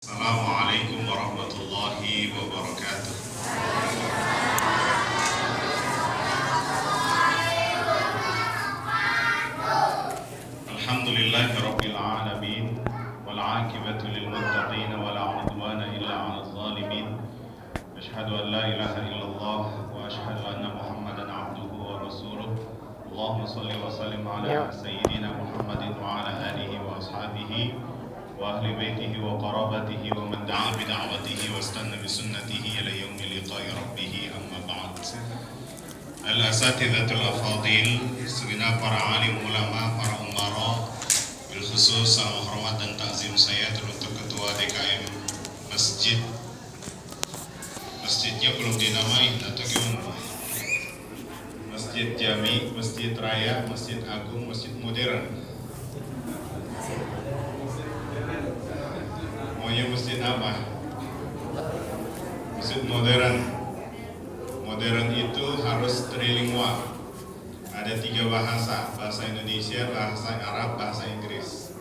Assalamualaikum warahmatullahi wabarakatuh. Alhamdulillahi rabbil alamin wal 'aqibatu lil muttaqin wa la 'udwana illa 'alal zalimin. Asyhadu an la ilaha illallah wa asyhadu anna Muhammadan 'abduhu wa rasuluh. Allahumma shalli wa sallim ala sayyidina Muhammadin wa ala alihi wa ashabihi wa ahli baitihi wa qarabatihi wa man da'a bi da'watihi wa istanna bi sunnatihi ila yaumil liqa'i rabbih, amma ba'd. Al-asatidatul afadil, segenap para alim ulama, para umara, bil khusus salam hormat dan takzim saya teruntuk ketua DKM masjidnya belum dinamai atau gimana? Masjid Jami, Masjid Raya, Masjid Agung, Masjid Modern. Maunya masjid apa? Masjid modern. Modern itu harus trilingual. Ada 3 bahasa: bahasa Indonesia, bahasa Arab, bahasa Inggris.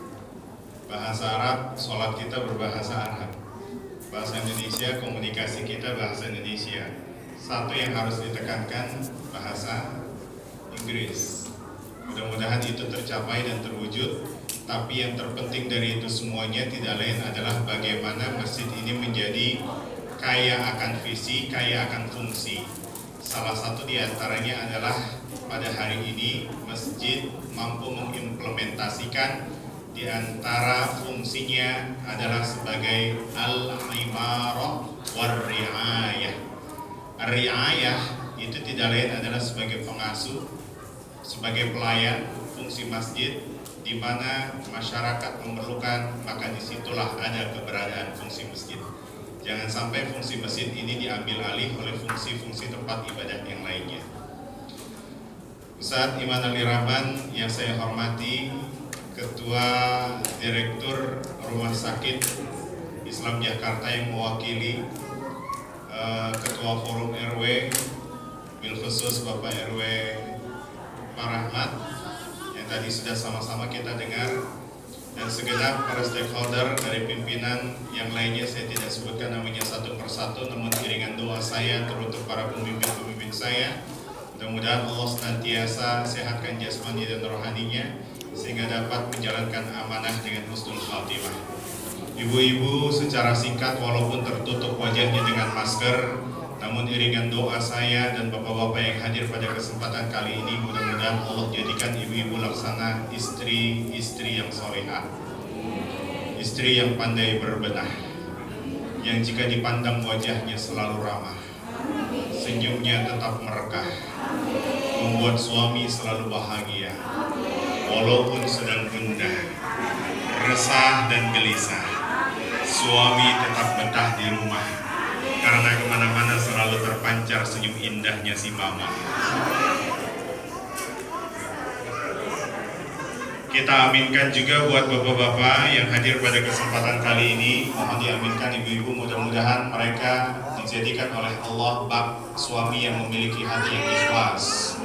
Bahasa Arab, sholat kita berbahasa Arab. Bahasa Indonesia, komunikasi kita bahasa Indonesia. Satu yang harus ditekankan, bahasa Inggris. Mudah-mudahan itu tercapai dan terwujud. Tapi yang terpenting dari itu semuanya tidak lain adalah bagaimana masjid ini menjadi kaya akan visi, kaya akan fungsi. Salah satu di antaranya adalah pada hari ini masjid mampu mengimplementasikan di antara fungsinya adalah sebagai al-imarah war-ri'ayah. Ar-ri'ayah itu tidak lain adalah sebagai pengasuh, sebagai pelayan fungsi masjid, di mana masyarakat memerlukan, maka disitulah ada keberadaan fungsi masjid. Jangan sampai fungsi masjid ini diambil alih oleh fungsi-fungsi tempat ibadah yang lainnya. Ustadz Iman Ali Rahman yang saya hormati, Ketua Direktur Rumah Sakit Islam Jakarta yang mewakili Ketua Forum RW, bil khusus Bapak RW Pak Rahmat, tadi sudah sama-sama kita dengar, dan segenap para stakeholder dari pimpinan yang lainnya saya tidak sebutkan namanya satu persatu, namun iringan doa saya teruntuk para pemimpin-pemimpin saya. Mudah-mudahan Allah senantiasa sehatkan jasmani dan rohaninya sehingga dapat menjalankan amanah dengan husnul khatimah. Ibu-ibu secara singkat walaupun tertutup wajahnya dengan masker, namun iringan doa saya dan bapak-bapak yang hadir pada kesempatan kali ini, mudah-mudahan Allah jadikan ibu-ibu laksana istri yang solehah, istri yang pandai berbenah, yang jika dipandang wajahnya selalu ramah, senyumnya tetap merekah, membuat suami selalu bahagia, walaupun sedang gundah, resah dan gelisah, suami tetap betah di rumah, karena kemana-mana selalu terpancar senyum indahnya si mama. Kita aminkan juga buat bapak-bapak yang hadir pada kesempatan kali ini. Mohon diaminkan ibu-ibu, mudah-mudahan mereka dijadikan oleh Allah bak suami yang memiliki hati yang ikhlas,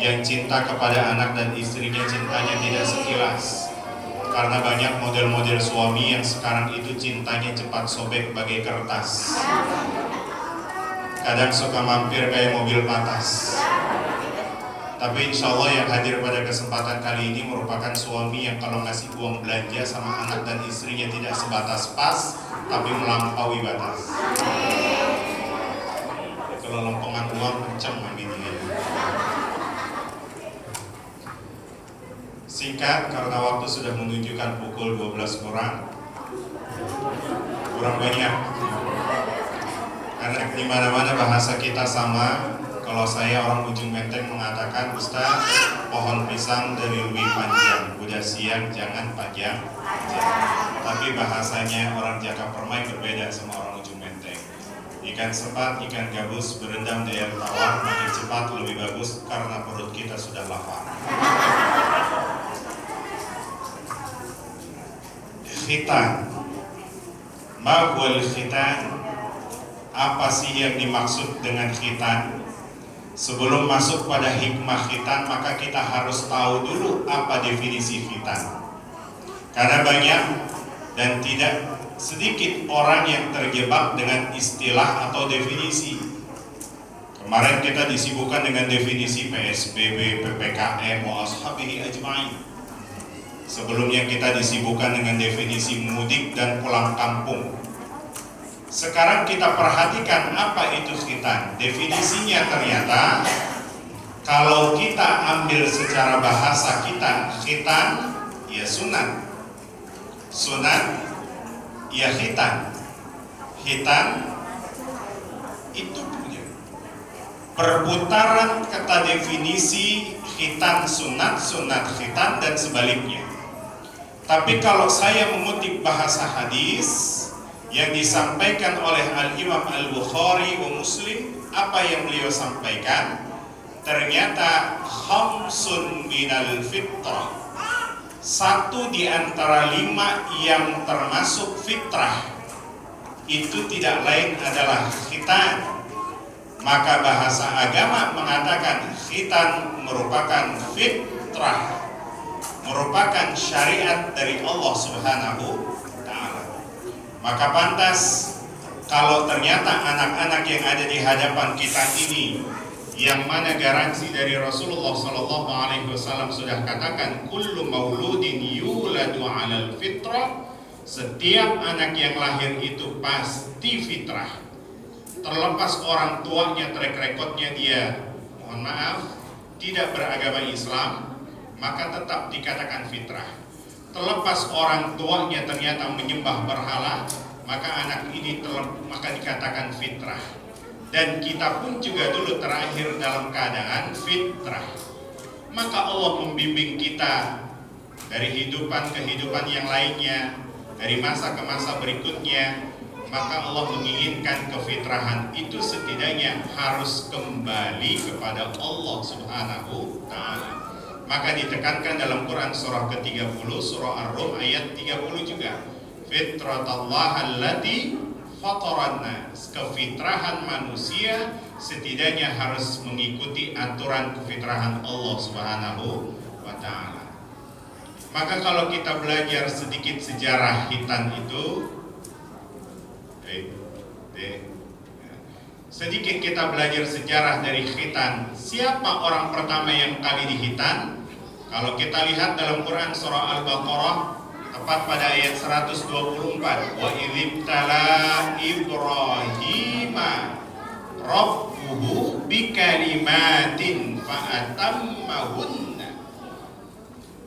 yang cinta kepada anak dan istrinya, cintanya tidak sekilas. Karena banyak model-model suami yang sekarang itu cintanya cepat sobek bagai kertas, kadang suka mampir kayak mobil patas. Tapi insya Allah yang hadir pada kesempatan kali ini merupakan suami yang kalau ngasih uang belanja sama anak dan istrinya tidak sebatas pas, tapi melampaui batas. Kalau lempengan uang kencang aminnya. Singkat karena waktu sudah menunjukkan pukul 12 kurang banyak. Karena di mana-mana bahasa kita sama. Kalau saya orang Ujung Menteng mengatakan, Ustaz, pohon pisang dari lebih panjang, udah siang jangan panjang. Tapi bahasanya orang Jaka Permai berbeda sama orang Ujung Menteng. Ikan sepat, ikan gabus berendam di air tawar, makin cepat lebih bagus karena perut kita sudah lapar. Khitan, ma huwal khitan? Apa sih yang dimaksud dengan khitan? Sebelum masuk pada hikmah khitan, maka kita harus tahu dulu apa definisi khitan. Karena banyak dan tidak sedikit orang yang terjebak dengan istilah atau definisi. Kemarin kita disibukkan dengan definisi PSBB, PPKM, wa ashabihi ajma'in. Sebelumnya kita disibukkan dengan definisi mudik dan pulang kampung. Sekarang kita perhatikan apa itu khitan. Definisinya ternyata kalau kita ambil secara bahasa kita, khitan ya sunat, sunat ya khitan, khitan itu punya perputaran kata definisi khitan sunat, sunat khitan dan sebaliknya. Tapi kalau saya mengutip bahasa hadis yang disampaikan oleh Al-Imam Al-Bukhari wa Muslim, apa yang beliau sampaikan? Ternyata khamsun minal fitrah, satu di antara 5 yang termasuk fitrah itu tidak lain adalah khitan. Maka bahasa agama mengatakan khitan merupakan fitrah, merupakan syariat dari Allah Subhanahu. Maka pantas kalau ternyata anak-anak yang ada di hadapan kita ini, yang mana garansi dari Rasulullah Sallallahu Alaihi Wasallam sudah katakan, kullu mauludin yuladu 'alal fitrah, setiap anak yang lahir itu pasti fitrah. Terlepas orang tuanya track recordnya dia, mohon maaf, tidak beragama Islam, maka tetap dikatakan fitrah. Terlepas orang tuanya ternyata menyembah berhala, maka anak ini maka dikatakan fitrah. Dan kita pun juga dulu terakhir dalam keadaan fitrah. Maka Allah membimbing kita dari kehidupan yang lainnya, dari masa ke masa berikutnya. Maka Allah menginginkan kefitrahan itu setidaknya harus kembali kepada Allah Subhanahu Ta'ala. Maka ditekankan dalam Quran surah ke-30, surah Ar-Rum ayat 30 juga. Fitratallah allati fataran nas, kefitrahan manusia setidaknya harus mengikuti aturan kefitrahan Allah Subhanahu wa Ta'ala. Maka kalau kita belajar sedikit sejarah khitan itu, sedikit kita belajar sejarah dari khitan. Siapa orang pertama yang kali dihitan? Kalau kita lihat dalam Quran surah Al-Baqarah tepat pada ayat 124, wa idzibtala Ibrahima rabbuhu bikalimatin fa'atammahunna.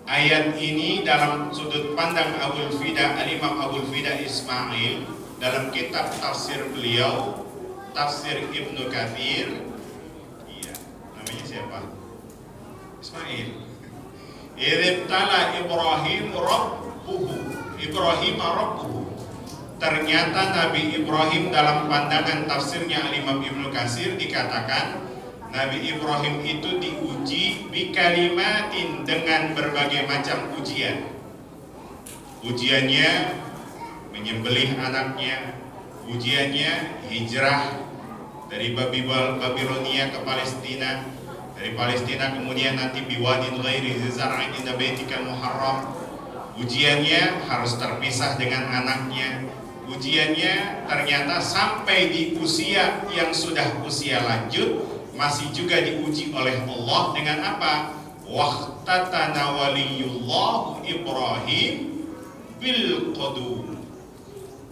Ayat ini dalam sudut pandang Al-Imam Abul Fida Ismail dalam kitab tafsir beliau, Tafsir Ibnu Katsir, iya, namanya siapa? Ismail. Idzibtala Ibrahim rabbuhu. Ternyata Nabi Ibrahim dalam pandangan tafsirnya Al-Imam Ibnu Katsir dikatakan Nabi Ibrahim itu diuji bikalimatin dengan berbagai macam ujian. Ujiannya menyembelih anaknya, ujiannya hijrah dari Babilonia ke Palestina, dari Palestina kemudian nanti biwadin ghairi zar'in inda baitikal muharram. Ujiannya harus terpisah dengan anaknya. Ujiannya ternyata sampai di usia yang sudah usia lanjut masih juga diuji oleh Allah dengan apa? Waqtatana waliyullah Ibrahim bil qudum.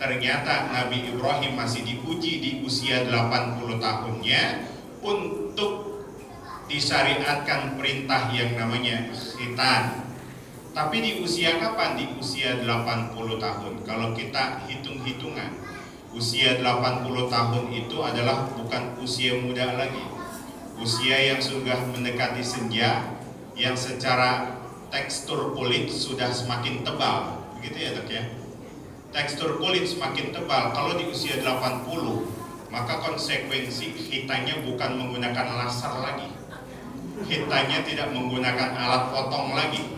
Ternyata Nabi Ibrahim masih diuji di usia 80 tahunnya untuk disyariatkan perintah yang namanya khitan. Tapi di usia kapan? Di usia 80 tahun. Kalau kita hitung-hitungan, usia 80 tahun itu adalah bukan usia muda lagi. Usia yang sudah mendekati senja, yang secara tekstur kulit sudah semakin tebal. Begitu ya dok ya? Tekstur kulit semakin tebal. Kalau di usia 80, maka konsekuensi khitannya bukan menggunakan laser lagi. Khitannya tidak menggunakan alat potong lagi.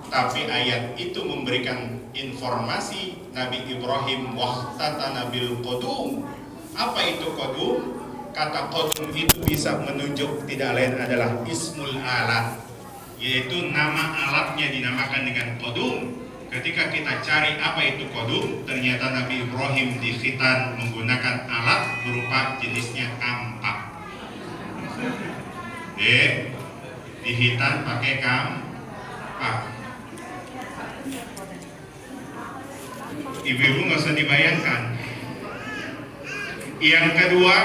Tapi ayat itu memberikan informasi Nabi Ibrahim waqtatana bil qudum. Apa itu qudum? Kata qudum itu bisa menunjuk tidak lain adalah ismul alat, yaitu nama alatnya dinamakan dengan qudum. ketika kita cari apa itu kodum, ternyata Nabi Ibrahim dikhitan menggunakan alat berupa jenisnya kampak. Dihitan pakai kampak. Ibu-ibu nggak usah dibayangkan. Yang kedua,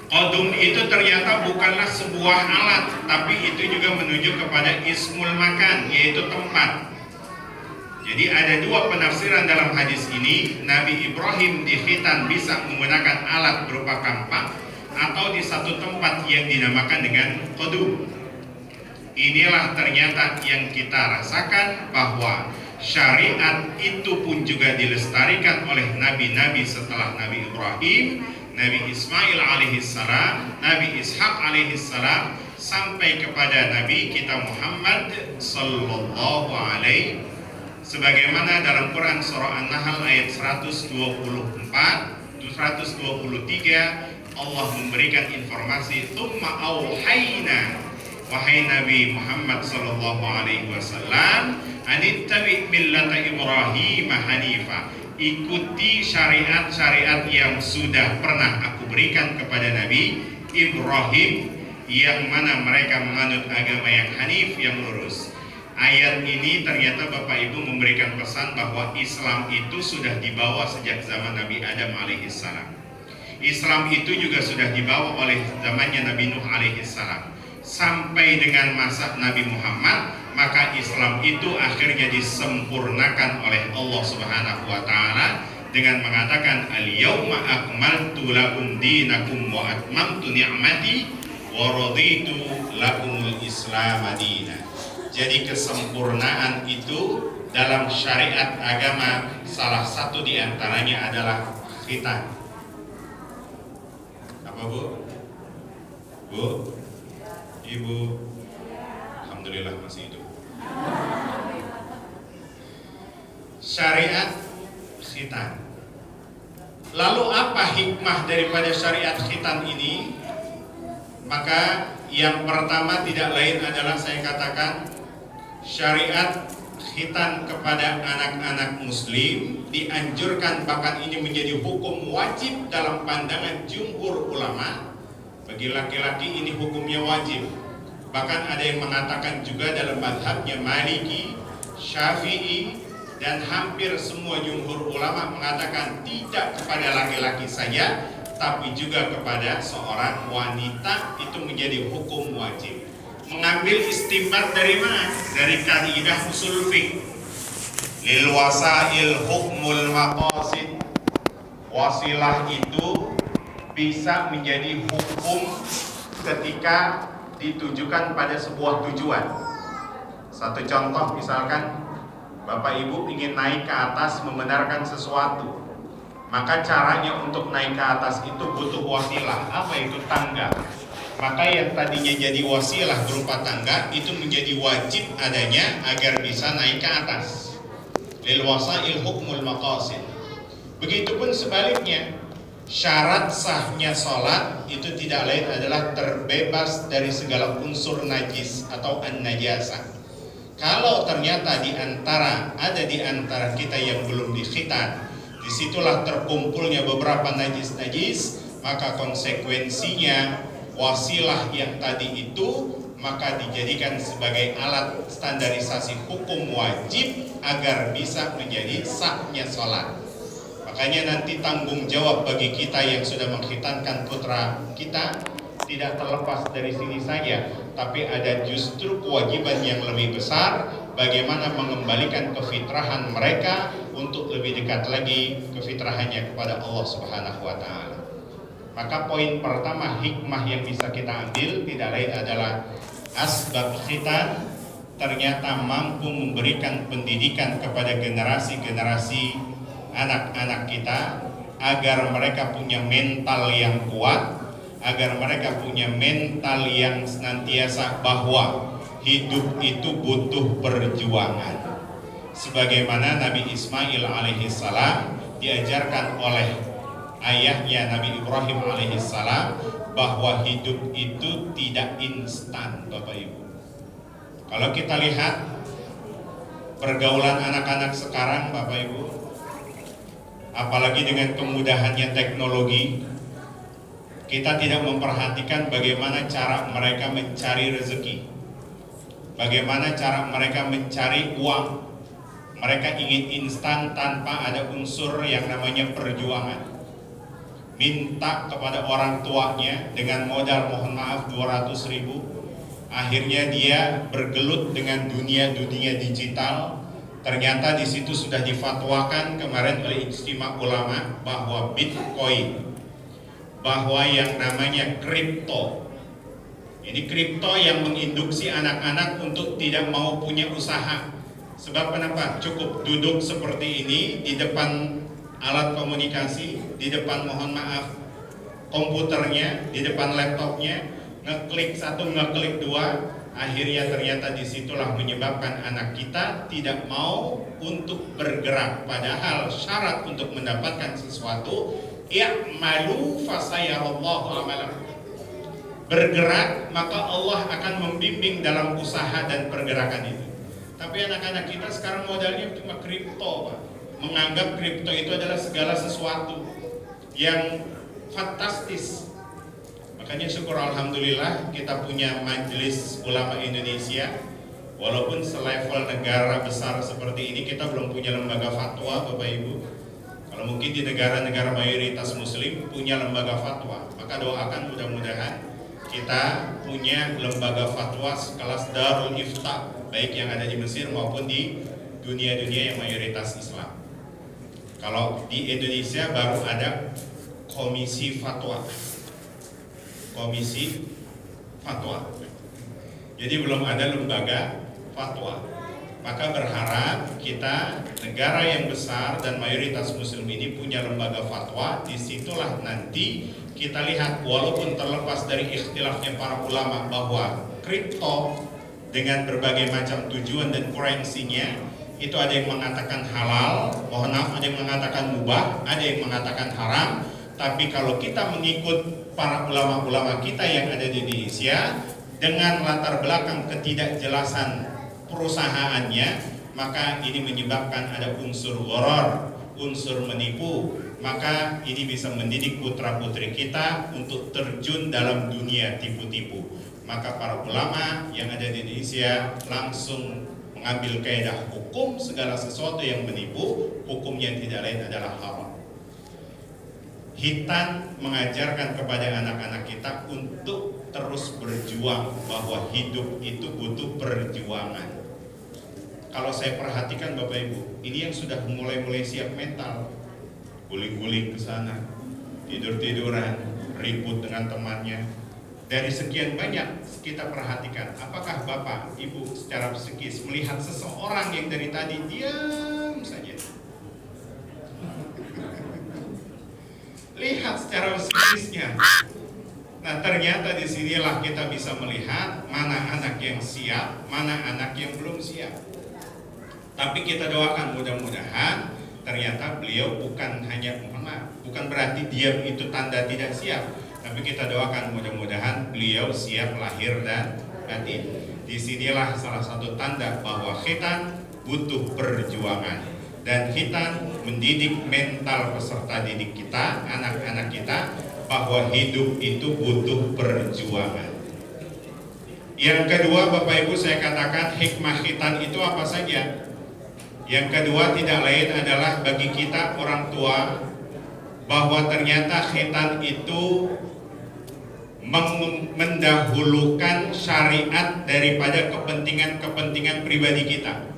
kodum itu ternyata bukanlah sebuah alat, tapi itu juga menunjuk kepada ismul makan, yaitu tempat. Jadi ada dua penafsiran dalam hadis ini. Nabi Ibrahim dikhitan bisa menggunakan alat berupa kampak atau di satu tempat yang dinamakan dengan kodum. Inilah ternyata yang kita rasakan bahwa syariat itu pun juga dilestarikan oleh nabi-nabi setelah Nabi Ibrahim, Nabi Ismail alaihissalam, Nabi Ishak alaihissalam, sampai kepada Nabi kita Muhammad sallallahu alaihi. Sebagaimana dalam Quran surah An-Nahl ayat 124-123, Allah memberikan informasi, "Tsumma auhayna", wahai Nabi Muhammad sallallahu alaihi wasallam, "anittabi millata Ibrahim hanifa", ikuti syariat-syariat yang sudah pernah aku berikan kepada Nabi Ibrahim, yang mana mereka menganut agama yang hanif, yang lurus. Ayat ini ternyata Bapak Ibu memberikan pesan bahwa Islam itu sudah dibawa sejak zaman Nabi Adam alaihissalam. Islam itu juga sudah dibawa oleh zamannya Nabi Nuh alaihissalam sampai dengan masa Nabi Muhammad. Maka Islam itu akhirnya disempurnakan oleh Allah Subhanahu wa taala dengan mengatakan, "Al-yauma akmaltu lakum dinakum wa atmamtu ni'mati wa raditu lakumul Islam dinan." Jadi kesempurnaan itu dalam syariat agama salah satu diantaranya adalah khitan. Apa Bu? Bu? Ibu? Alhamdulillah masih hidup. Syariat khitan. Lalu apa hikmah daripada syariat khitan ini? Maka yang pertama tidak lain adalah saya katakan syariat khitan kepada anak-anak muslim dianjurkan, bahkan ini menjadi hukum wajib dalam pandangan jumhur ulama. Bagi laki-laki ini hukumnya wajib. Bahkan ada yang mengatakan juga dalam mazhabnya Maliki, Syafi'i, dan hampir semua jumhur ulama mengatakan tidak kepada laki-laki saja, tapi juga kepada seorang wanita itu menjadi hukum wajib. Mengambil istimbat dari mana? Dari kaidah usul fiqh. Lil wasail hukmul maqasid. Wasilah itu bisa menjadi hukum ketika ditujukan pada sebuah tujuan. Satu contoh, misalkan Bapak Ibu ingin naik ke atas membenarkan sesuatu, maka caranya untuk naik ke atas itu butuh wasilah. Apa itu? Tangga. Maka yang tadinya jadi wasilah berupa tangga itu menjadi wajib adanya agar bisa naik ke atas. Lil wasail hukmul maqasid. Begitupun sebaliknya, syarat sahnya sholat itu tidak lain adalah terbebas dari segala unsur najis atau an-najasah. Kalau ternyata ada di antara kita yang belum dikhitan, disitulah terkumpulnya beberapa najis-najis, maka konsekuensinya wasilah yang tadi itu maka dijadikan sebagai alat standarisasi hukum wajib agar bisa menjadi sahnya sholat. Makanya nanti tanggung jawab bagi kita yang sudah mengkhitankan putra kita tidak terlepas dari sini saja, tapi ada justru kewajiban yang lebih besar, bagaimana mengembalikan kefitrahan mereka untuk lebih dekat lagi kefitrahannya kepada Allah Subhanahu wa taala. Maka poin pertama hikmah yang bisa kita ambil tidak lain adalah asbab khitan ternyata mampu memberikan pendidikan kepada generasi-generasi anak-anak kita agar mereka punya mental yang kuat, agar mereka punya mental yang senantiasa bahwa hidup itu butuh perjuangan. Sebagaimana Nabi Ismail alaihissalam diajarkan oleh ayahnya Nabi Ibrahim alaihissalam bahwa hidup itu tidak instan, Bapak Ibu. Kalau kita lihat pergaulan anak-anak sekarang, Bapak Ibu, apalagi dengan kemudahannya teknologi, kita tidak memperhatikan bagaimana cara mereka mencari rezeki, bagaimana cara mereka mencari uang. Mereka ingin instan tanpa ada unsur yang namanya perjuangan. Minta kepada orang tuanya dengan modal mohon maaf 200.000. Akhirnya dia bergelut dengan dunia digital. Ternyata di situ sudah difatwakan kemarin oleh Ijtima Ulama bahwa Bitcoin, bahwa yang namanya kripto, ini kripto yang menginduksi anak-anak untuk tidak mau punya usaha. Sebab kenapa? Cukup duduk seperti ini di depan alat komunikasi, di depan mohon maaf komputernya, di depan laptopnya, ngeklik satu, ngeklik dua, akhirnya ternyata disitulah menyebabkan anak kita tidak mau untuk bergerak. Padahal syarat untuk mendapatkan sesuatu, i'malu fasayarallahu amalakum. Bergerak, maka Allah akan membimbing dalam usaha dan pergerakan itu. Tapi anak-anak kita sekarang modalnya cuma kripto, Pak. Menganggap kripto itu adalah segala sesuatu yang fantastis. Makanya syukur alhamdulillah kita punya Majelis Ulama Indonesia. Walaupun selevel negara besar seperti ini, kita belum punya lembaga fatwa, Bapak Ibu. Kalau mungkin di negara-negara mayoritas muslim punya lembaga fatwa, maka doakan mudah-mudahan kita punya lembaga fatwa sekelas Darul Ifta, baik yang ada di Mesir maupun di dunia-dunia yang mayoritas Islam. Kalau di Indonesia baru ada komisi fatwa, komisi fatwa. Jadi belum ada lembaga fatwa. Maka berharap kita negara yang besar dan mayoritas muslim ini punya lembaga fatwa. Disitulah nanti kita lihat, walaupun terlepas dari ikhtilafnya para ulama bahwa kripto dengan berbagai macam tujuan dan currency-nya itu ada yang mengatakan halal, mohon maaf, ada yang mengatakan mubah, ada yang mengatakan haram. Tapi kalau kita mengikut para ulama-ulama kita yang ada di Indonesia dengan latar belakang ketidakjelasan perusahaannya, maka ini menyebabkan ada unsur gharar, unsur menipu. Maka ini bisa mendidik putra-putri kita untuk terjun dalam dunia tipu-tipu. Maka para ulama yang ada di Indonesia langsung mengambil kaidah hukum, segala sesuatu yang menipu hukumnya tidak lain adalah haram. Hitan mengajarkan kepada anak-anak kita untuk terus berjuang, bahwa hidup itu butuh perjuangan. Kalau saya perhatikan Bapak Ibu, ini yang sudah mulai siap mental, guling-guling ke sana, tidur-tiduran, ribut dengan temannya. Dari sekian banyak kita perhatikan, apakah Bapak, Ibu secara psikis melihat seseorang yang dari tadi diam saja? Lihat secara psikisnya. Nah, ternyata disinilah kita bisa melihat mana anak yang siap, mana anak yang belum siap. Tapi kita doakan mudah-mudahan ternyata beliau bukan hanya bukan berarti diam itu tanda tidak siap. Tapi kita doakan mudah-mudahan beliau siap lahir dan batin. Disinilah salah satu tanda bahwa khitan butuh perjuangan. Dan khitan mendidik mental peserta didik kita, anak-anak kita, bahwa hidup itu butuh perjuangan. Yang kedua Bapak Ibu, saya katakan hikmah khitan itu apa saja? Yang kedua tidak lain adalah bagi kita orang tua, bahwa ternyata khitan itu mendahulukan syariat daripada kepentingan pribadi kita.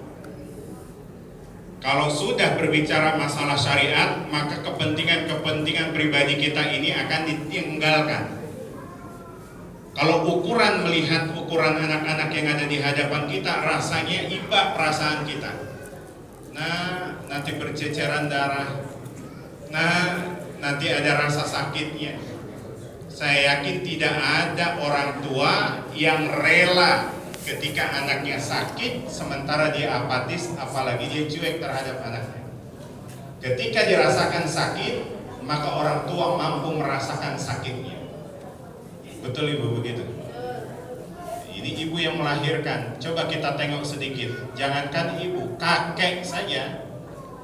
Kalau sudah berbicara masalah syariat, maka kepentingan pribadi kita ini akan ditinggalkan. Kalau melihat ukuran anak-anak yang ada di hadapan kita, rasanya iba perasaan kita. Nah, nanti berceceran darah. Nah, nanti ada rasa sakitnya. Saya yakin tidak ada orang tua yang rela ketika anaknya sakit sementara dia apatis, apalagi dia cuek terhadap anaknya. Ketika dirasakan sakit, maka orang tua mampu merasakan sakitnya. Betul Ibu begitu? Ini ibu yang melahirkan. Coba kita tengok sedikit. Jangankan ibu, kakek saja.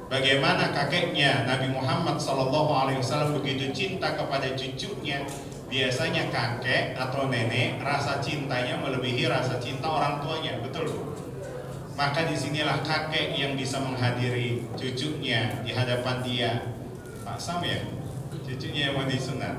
Bagaimana kakeknya Nabi Muhammad SAW begitu cinta kepada cucunya. Biasanya kakek atau nenek rasa cintanya melebihi rasa cinta orang tuanya, betul? Maka disinilah kakek yang bisa menghadiri cucunya di hadapan dia. Pak Sam ya, cucunya yang mau disunat.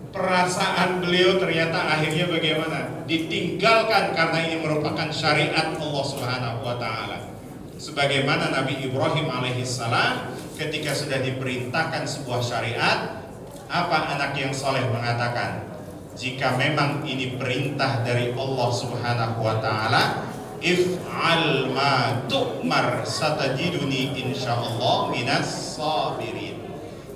Perasaan beliau ternyata akhirnya bagaimana? Ditinggalkan karena ini merupakan syariat Allah Subhanahu wa taala. Sebagaimana Nabi Ibrahim alaihissalam ketika sudah diperintahkan sebuah syariat, apa anak yang soleh mengatakan? Jika memang ini perintah dari Allah Subhanahu wa taala, if'al ma tu'mar satajiduni insyaallah minas sabirin.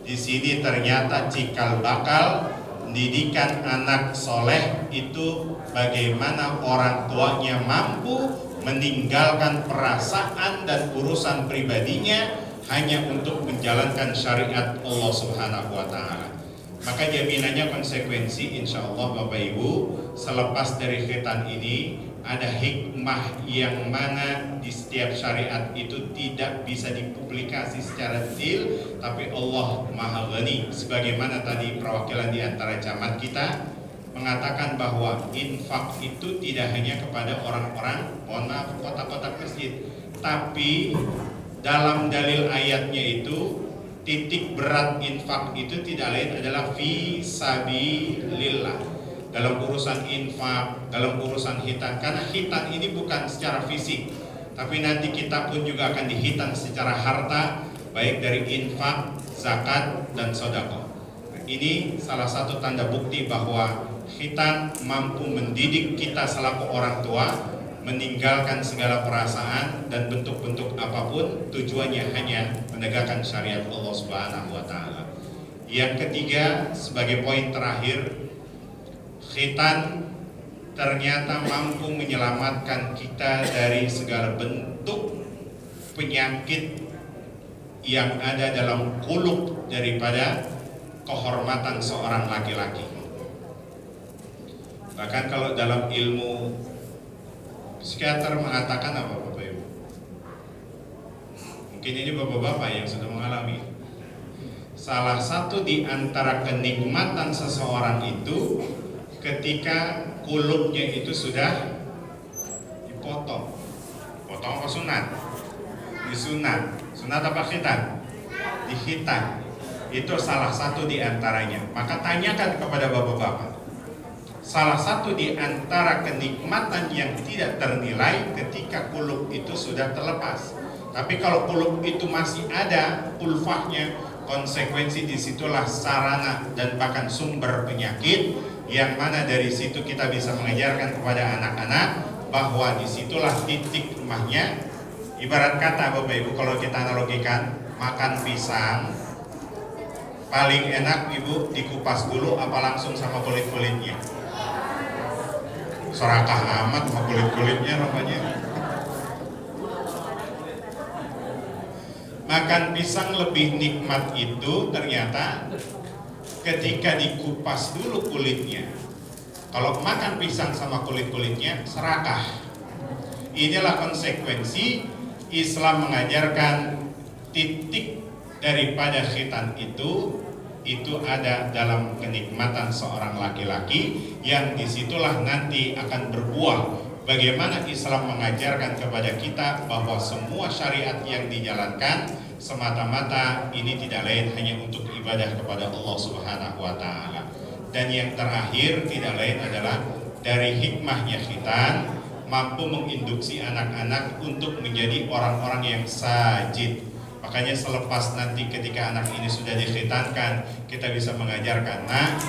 Di sini ternyata cikal bakal didikan anak soleh itu bagaimana orang tuanya mampu meninggalkan perasaan dan urusan pribadinya hanya untuk menjalankan syariat Allah Subhanahu wa taala. Maka jaminannya konsekuensi insya Allah Bapak Ibu, selepas dari khitan ini ada hikmah yang mana di setiap syariat itu tidak bisa dipublikasi secara detail, tapi Allah Maha Ghani. Sebagaimana tadi perwakilan di antara jamaah kita mengatakan bahwa infak itu tidak hanya kepada orang-orang, mohon maaf, kotak-kotak masjid, tapi dalam dalil ayatnya itu titik berat infak itu tidak lain adalah fi sabilillah. Dalam urusan infak, dalam urusan hitan, karena hitan ini bukan secara fisik, tapi nanti kita pun juga akan dihitan secara harta, baik dari infak, zakat, dan sedekah. Ini salah satu tanda bukti bahwa khitan mampu mendidik kita selaku orang tua, meninggalkan segala perasaan dan bentuk-bentuk apapun, tujuannya hanya menegakkan syariat Allah Subhanahu wa taala. Yang ketiga, sebagai poin terakhir, khitan ternyata mampu menyelamatkan kita dari segala bentuk penyakit yang ada dalam kuluk daripada kehormatan seorang laki-laki. Bahkan kalau dalam ilmu psikiater mengatakan apa Bapak Ibu? Mungkin ini bapak-bapak yang sudah mengalami. Salah satu di antara kenikmatan seseorang itu ketika kuluknya itu sudah dipotong. Potong apa sunat? Disunat. Sunat apa khitan? Dihitan. Itu salah satu di antaranya. Maka tanyakan kepada bapak-bapak. Salah satu di antara kenikmatan yang tidak ternilai ketika kuluk itu sudah terlepas. Tapi kalau kuluk itu masih ada ulfahnya, konsekuensi disitulah sarana dan bahkan sumber penyakit, yang mana dari situ kita bisa mengajarkan kepada anak-anak bahwa disitulah titik rumahnya. Ibarat kata Bapak Ibu, kalau kita analogikan makan pisang, paling enak Ibu dikupas dulu apa langsung sama kulit-kulitnya? Serakah amat sama kulit-kulitnya rupanya. Makan pisang lebih nikmat itu ternyata ketika dikupas dulu kulitnya. Kalau makan pisang sama kulit-kulitnya serakah. Inilah konsekuensi Islam mengajarkan titik daripada khitan itu ada dalam kenikmatan seorang laki-laki, yang disitulah nanti akan berbuah. Bagaimana Islam mengajarkan kepada kita bahwa semua syariat yang dijalankan semata-mata ini tidak lain hanya untuk ibadah kepada Allah Subhanahu wa taala. Dan yang terakhir tidak lain adalah dari hikmahnya khitan mampu menginduksi anak-anak untuk menjadi orang-orang yang sajid. Makanya selepas nanti ketika anak ini sudah dikhitankan, kita bisa mengajarkan, nah,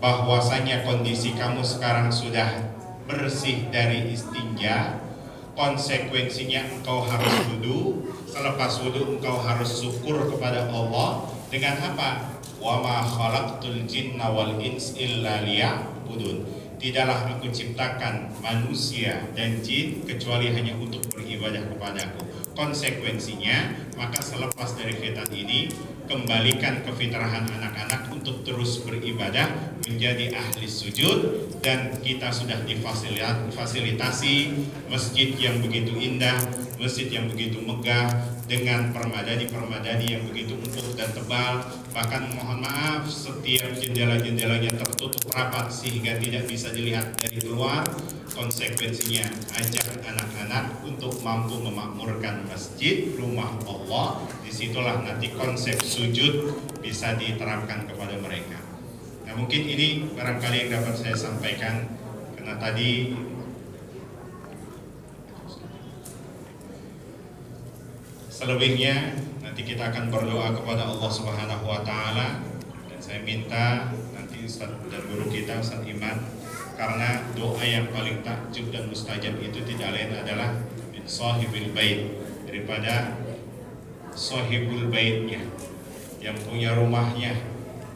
bahwasanya kondisi kamu sekarang sudah bersih dari istinja, konsekuensinya engkau harus wudu. Selepas wudu engkau harus syukur kepada Allah dengan apa? Wa ma khalaqtul jinna wal ins illa liya'budun. Tidaklah aku ciptakan manusia dan jin kecuali hanya untuk beribadah kepadaku. Konsekuensinya, maka selepas dari khitan ini kembalikan kefitrahan anak-anak untuk terus beribadah, menjadi ahli sujud. Dan kita sudah difasilitasi masjid yang begitu indah, masjid yang begitu megah, dengan permadani yang begitu empuk dan tebal. Bahkan mohon maaf, setiap jendela-jendelanya tertutup rapat sehingga tidak bisa dilihat dari luar. Konsekuensinya, ajak anak-anak untuk mampu memakmurkan masjid, rumah Allah. Disitulah nanti konsep sujud bisa diterapkan kepada mereka. Nah, mungkin ini barangkali yang dapat saya sampaikan, karena tadi selebihnya nanti kita akan berdoa kepada Allah Subhanahu wa taala, dan saya minta nanti Ustaz dan guru kita Ustaz Iman, karena doa yang paling takjub dan mustajab itu tidak lain adalah min sahibil bait, daripada sahibul baitnya, yang punya rumahnya,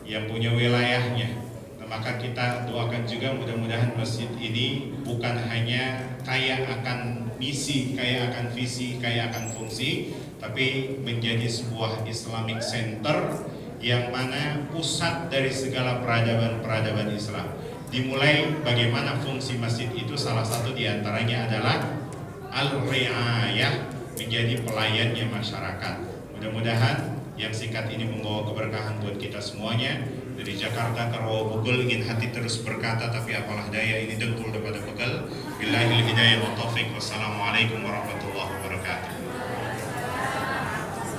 yang punya wilayahnya. Nah, maka kita doakan juga mudah-mudahan masjid ini bukan hanya kaya akan misi, kaya akan visi, kaya akan fungsi, tapi menjadi sebuah Islamic Center yang mana pusat dari segala peradaban Islam. Dimulai bagaimana fungsi masjid itu, salah satu diantaranya adalah al-ri'ayah, menjadi pelayannya masyarakat. Mudah-mudahan yang singkat ini membawa keberkahan buat kita semuanya. Dari Jakarta ke Rawabugul, ingin hati terus berkata, tapi apalah daya, ini dengkul daripada bekal. Billahil hidayah wa taufiq. Wassalamualaikum warahmatullahi wabarakatuh.